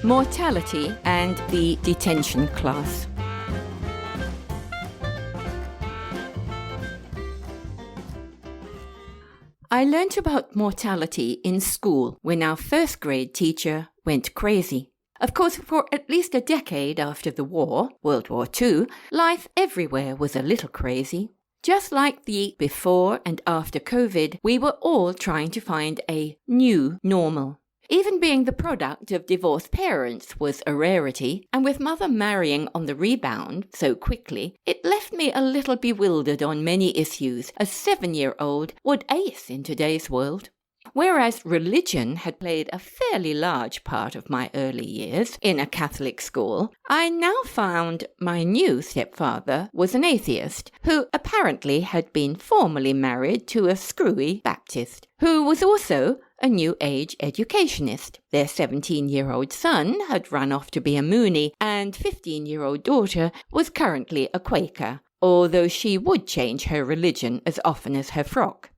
Mortality and the Detention class. I learnt about mortality in school when our first grade teacher went crazy. Of course, for at least a decade after the war, World War II, life everywhere was a little crazy. Just like the before and after COVID, we were all trying to find a new normal. Even being the product of divorced parents was a rarity, and with mother marrying on the rebound so quickly, it left me a little bewildered on many issues a 7-year-old would ace in today's world. Whereas religion had played a fairly large part of my early years in a Catholic school, I now found my new stepfather was an atheist who apparently had been formerly married to a screwy Baptist, who was also a New Age educationist. Their 17-year-old son had run off to be a Moonie, and 15-year-old daughter was currently a Quaker, although she would change her religion as often as her frock.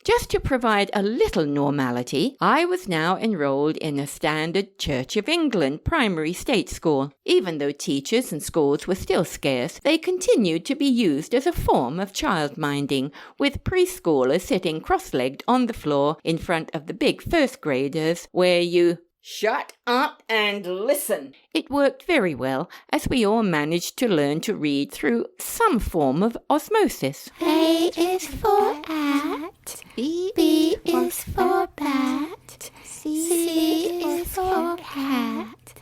Just to provide a little normality, I was now enrolled in a standard Church of England primary state school. Even though teachers and schools were still scarce, they continued to be used as a form of child-minding, with preschoolers sitting cross-legged on the floor in front of the big first graders, where you shut up and listen. It worked very well, as we all managed to learn to read through some form of osmosis. A is for at, B is for bat, C is for cat,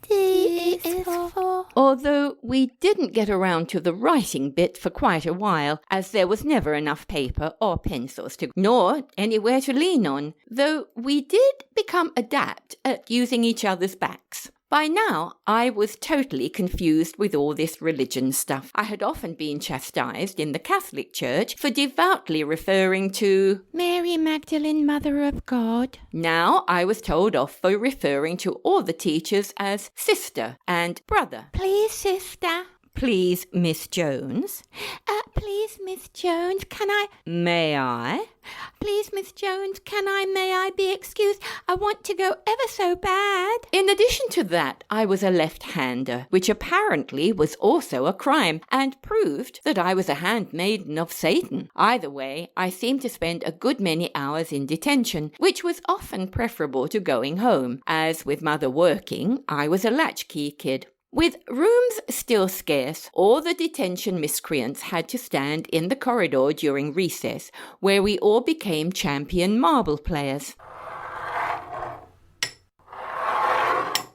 D is for... Although we didn't get around to the writing bit for quite a while, as there was never enough paper or pencils nor anywhere to lean on, though we did become adept at using each other's backs. By now, I was totally confused with all this religion stuff. I had often been chastised in the Catholic Church for devoutly referring to Mary Magdalene, Mother of God. Now I was told off for referring to all the teachers as sister and brother. Please, sister. Please, Miss Jones. Please, Miss Jones, can I... May I? Please, Miss Jones, may I be excused? I want to go ever so bad. In addition to that, I was a left-hander, which apparently was also a crime, and proved that I was a handmaiden of Satan. Either way, I seemed to spend a good many hours in detention, which was often preferable to going home, as with mother working, I was a latchkey kid. With rooms still scarce, all the detention miscreants had to stand in the corridor during recess, where we all became champion marble players.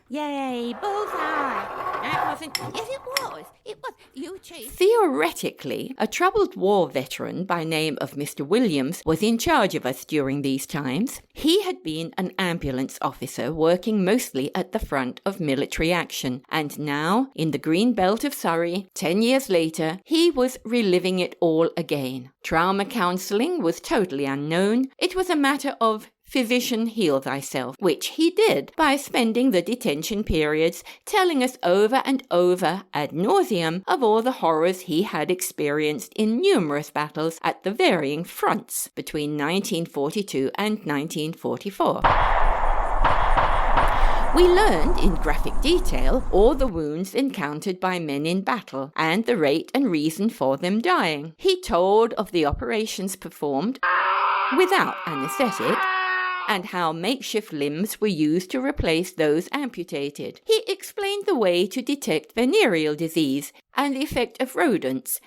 Yay, bullseye! That wasn't... Yes, it was. It was. You cheat. Theoretically, a troubled war veteran by name of Mr. Williams was in charge of us during these times. He had been an ambulance officer working mostly at the front of military action, and now, in the green belt of Surrey, 10 years later, he was reliving it all again. Trauma counselling was totally unknown. It was a matter of physician heal thyself, which he did by spending the detention periods telling us over and over ad nauseum of all the horrors he had experienced in numerous battles at the varying fronts between 1942 and 1944. We learned in graphic detail all the wounds encountered by men in battle and the rate and reason for them dying. He told of the operations performed without anaesthetic, and how makeshift limbs were used to replace those amputated. He explained the way to detect venereal disease and the effect of rodents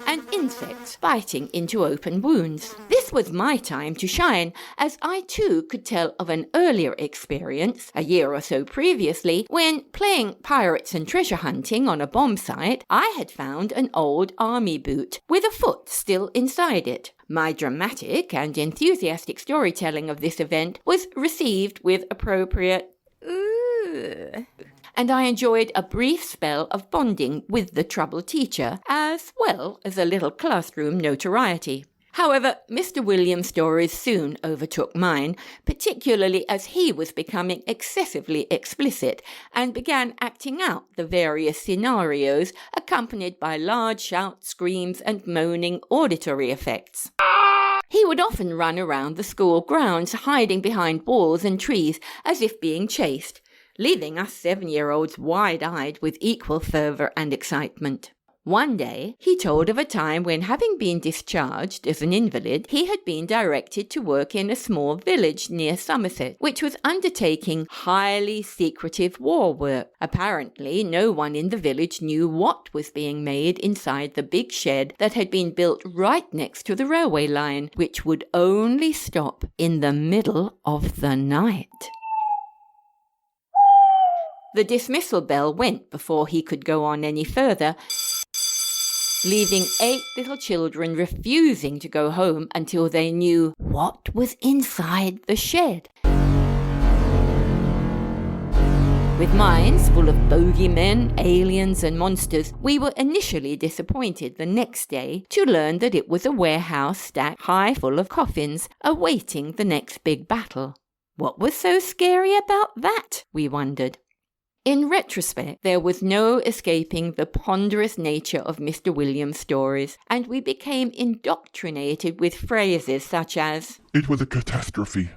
and insects biting into open wounds. This was my time to shine, as I too could tell of an earlier experience, a year or so previously, when playing pirates and treasure hunting on a bomb site, I had found an old army boot with a foot still inside it. My dramatic and enthusiastic storytelling of this event was received with appropriate "ooh," and I enjoyed a brief spell of bonding with the troubled teacher, as well as a little classroom notoriety. However, Mr. Williams' stories soon overtook mine, particularly as he was becoming excessively explicit and began acting out the various scenarios accompanied by large shouts, screams, and moaning auditory effects. He would often run around the school grounds, hiding behind walls and trees as if being chased, leaving us 7-year-olds wide-eyed with equal fervour and excitement. One day, he told of a time when, having been discharged as an invalid, he had been directed to work in a small village near Somerset, which was undertaking highly secretive war work. Apparently, no one in the village knew what was being made inside the big shed that had been built right next to the railway line, which would only stop in the middle of the night. The dismissal bell went before he could go on any further, leaving 8 little children refusing to go home until they knew what was inside the shed. With minds full of bogeymen, aliens and monsters, we were initially disappointed the next day to learn that it was a warehouse stacked high full of coffins awaiting the next big battle. What was so scary about that, we wondered. In retrospect, there was no escaping the ponderous nature of Mr. Williams' stories, and we became indoctrinated with phrases such as, "It was a catastrophe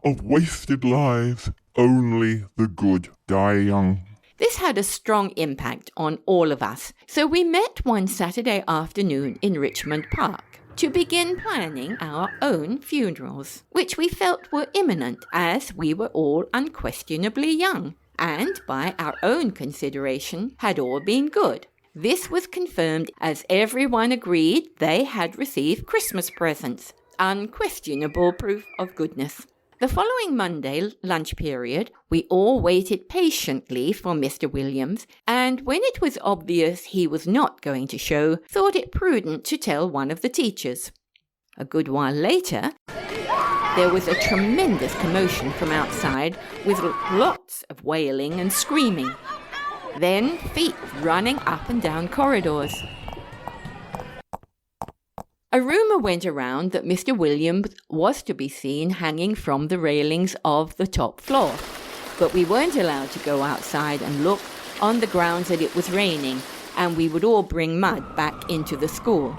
of wasted lives. Only the good die young." This had a strong impact on all of us, so we met one Saturday afternoon in Richmond Park to begin planning our own funerals, which we felt were imminent as we were all unquestionably young, and by our own consideration had all been good. This was confirmed as everyone agreed they had received Christmas presents, unquestionable proof of goodness. The following Monday lunch period, we all waited patiently for Mr. Williams, and when it was obvious he was not going to show, thought it prudent to tell one of the teachers. A good while later, there was a tremendous commotion from outside, with lots of wailing and screaming. Then feet running up and down corridors. A rumour went around that Mr. Williams was to be seen hanging from the railings of the top floor, but we weren't allowed to go outside and look on the grounds that it was raining, and we would all bring mud back into the school.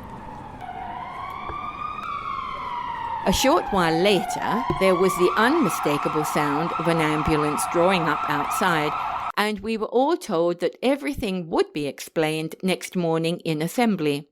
A short while later, there was the unmistakable sound of an ambulance drawing up outside, and we were all told that everything would be explained next morning in assembly.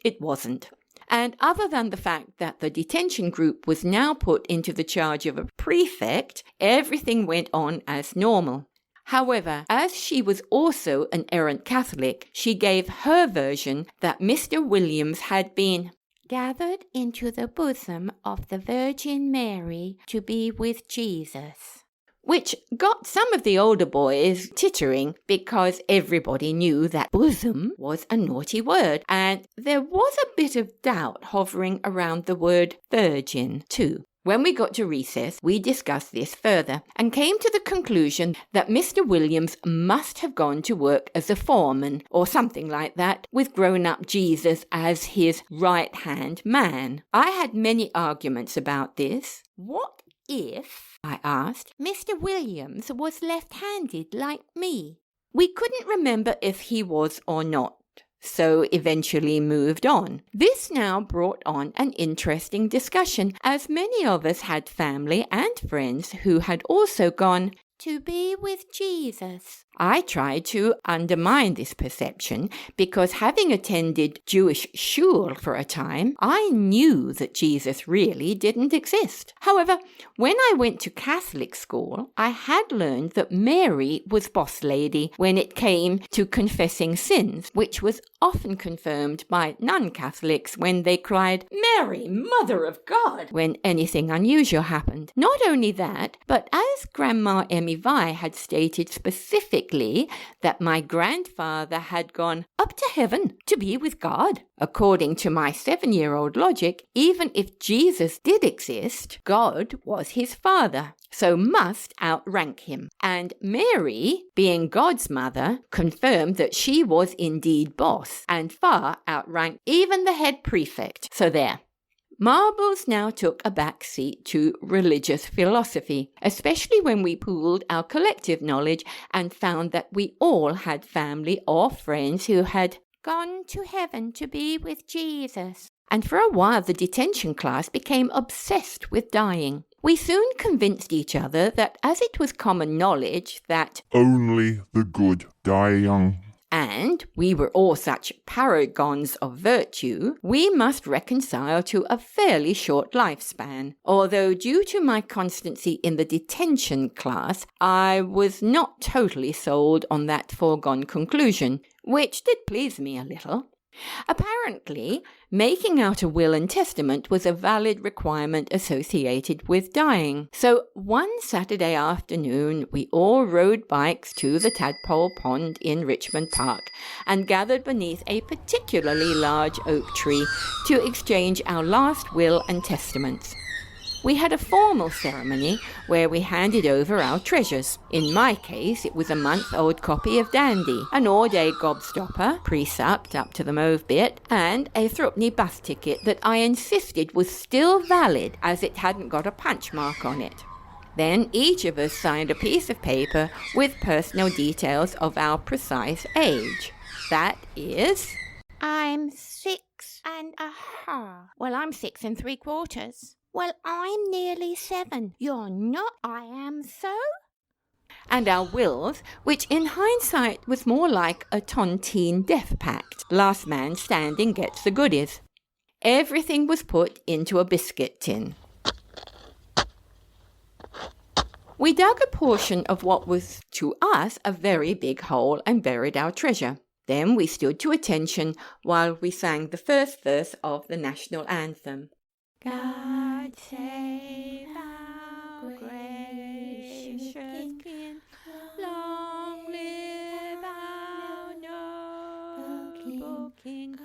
It wasn't. And other than the fact that the detention group was now put into the charge of a prefect, everything went on as normal. However, as she was also an errant Catholic, she gave her version that Mr. Williams had been gathered into the bosom of the Virgin Mary to be with Jesus, which got some of the older boys tittering because everybody knew that bosom was a naughty word, and there was a bit of doubt hovering around the word virgin too. When we got to recess, we discussed this further and came to the conclusion that Mr. Williams must have gone to work as a foreman or something like that, with grown-up Jesus as his right-hand man. I had many arguments about this. What if, I asked, Mr. Williams was left-handed like me? We couldn't remember if he was or not, so eventually moved on. This now brought on an interesting discussion, as many of us had family and friends who had also gone to be with Jesus. I tried to undermine this perception because, having attended Jewish shul for a time, I knew that Jesus really didn't exist. However, when I went to Catholic school, I had learned that Mary was boss lady when it came to confessing sins, which was often confirmed by non-Catholics when they cried, "Mary, Mother of God," when anything unusual happened. Not only that, but as Grandma Emmy Vi had stated specifically that my grandfather had gone up to heaven to be with God. According to my 7-year-old logic, even if Jesus did exist, God was his father, so must outrank him. And Mary, being God's mother, confirmed that she was indeed boss and far outranked even the head prefect. So there. Marbles now took a back seat to religious philosophy, especially when we pooled our collective knowledge and found that we all had family or friends who had gone to heaven to be with Jesus. And for a while the detention class became obsessed with dying. we soon convinced each other that as it was common knowledge that only the good die young, and we were all such paragons of virtue, we must reconcile to a fairly short lifespan. Although due to my constancy in the detention class, I was not totally sold on that foregone conclusion, which did please me a little. Apparently, making out a will and testament was a valid requirement associated with dying. So one Saturday afternoon, we all rode bikes to the Tadpole Pond in Richmond Park and gathered beneath a particularly large oak tree to exchange our last will and testaments. We had a formal ceremony where we handed over our treasures. In my case, it was a month-old copy of Dandy, an all-day gobstopper, pre-sucked up to the mauve bit, and a threepenny bus ticket that I insisted was still valid as it hadn't got a punch mark on it. Then each of us signed a piece of paper with personal details of our precise age. That is... I'm 6.5. Well, I'm 6 3/4. Well, I'm nearly 7. You're not. I am so. And our wills, which in hindsight was more like a tontine death pact. Last man standing gets the goodies. Everything was put into a biscuit tin. We dug a portion of what was, to us, a very big hole and buried our treasure. Then we stood to attention while we sang the first verse of the national anthem. God save our gracious King, long live our noble King,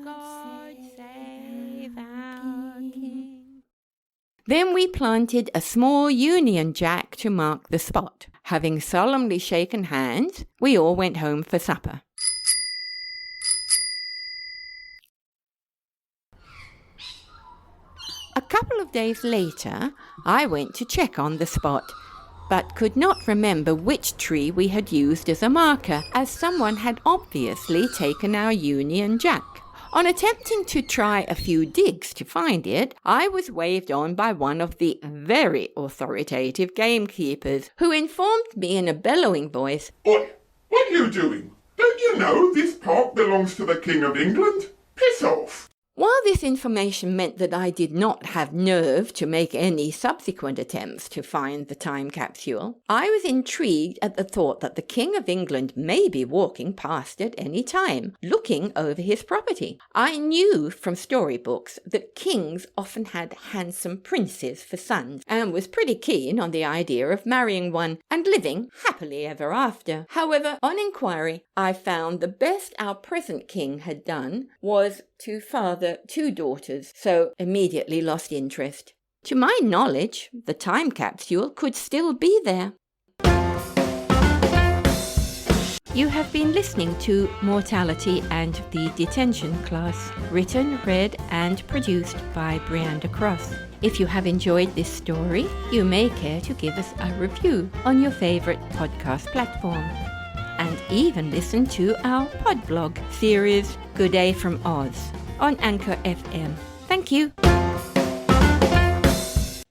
God save our King. Then we planted a small Union Jack to mark the spot. Having solemnly shaken hands, we all went home for supper. A couple of days later, I went to check on the spot, but could not remember which tree we had used as a marker, as someone had obviously taken our Union Jack. On attempting to try a few digs to find it, I was waved on by one of the very authoritative gamekeepers, who informed me in a bellowing voice, "Oi, what are you doing? Don't you know this park belongs to the King of England? Piss off!" While this information meant that I did not have nerve to make any subsequent attempts to find the time capsule, I was intrigued at the thought that the King of England may be walking past at any time, looking over his property. I knew from storybooks that kings often had handsome princes for sons, and was pretty keen on the idea of marrying one and living happily ever after. However, on inquiry, I found the best our present king had done was to father 2 daughters, so immediately lost interest. To my knowledge, the time capsule could still be there. You have been listening to Mortality and the Detention class, written, read and produced by Brianda Cross. If you have enjoyed this story, you may care to give us a review on your favourite podcast platform. And even listen to our podblog series, Good Day from Oz, on Anchor FM. Thank you.